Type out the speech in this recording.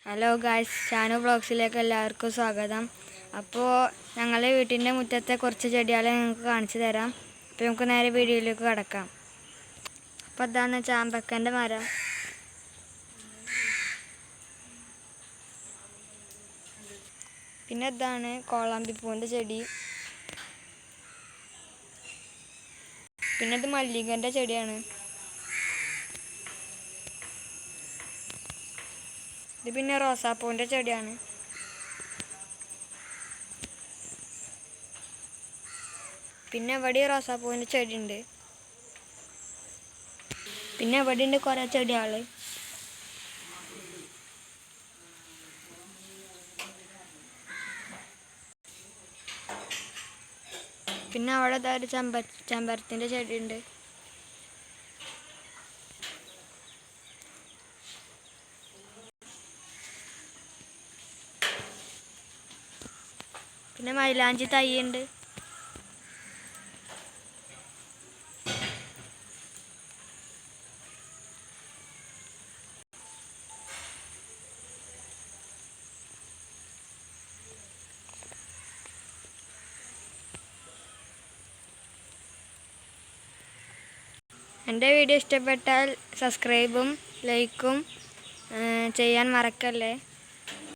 Hello guys, Shanu ബ്ലോഗ്സിലേക്ക് എല്ലാവർക്കും സ്വാഗതം. അപ്പോൾ ഞങ്ങളുടെ വീട്ടിൻ്റെ മുറ്റത്തെ കുറച്ച് ചെടികളെ നിങ്ങൾക്ക് കാണിച്ചു തരാം. അപ്പോൾ നമുക്ക് നേരെ വീഡിയോയിലേക്ക് കടക്കാം. അപ്പോൾ അതാണ് ചാമ്പക്കൻ്റെ മരം. പിന്നെ ഇതാണ് കോളാമ്പിപ്പൂവിൻ്റെ ചെടി. പിന്നെ ഇത് മല്ലികൻ്റെ ചെടിയാണ്. ഇത് പിന്നെ റോസാപ്പൂവിൻ്റെ ചെടിയാണ്. പിന്നെ ഇവിടെ റോസാപ്പൂവിൻ്റെ ചെടി ഉണ്ട്. പിന്നെ ഇവിടെ ഉണ്ട് കുറേ ചെടികൾ. പിന്നെ അവിടെ ഒരു ചെമ്പരത്തിൻ്റെ ചെടി ഉണ്ട്. പിന്നെ മൈലാഞ്ചി തൈ ഉണ്ട്. എൻ്റെ വീഡിയോ ഇഷ്ടപ്പെട്ടാൽ സബ്സ്ക്രൈബും ലൈക്കും ചെയ്യാൻ മറക്കല്ലേ.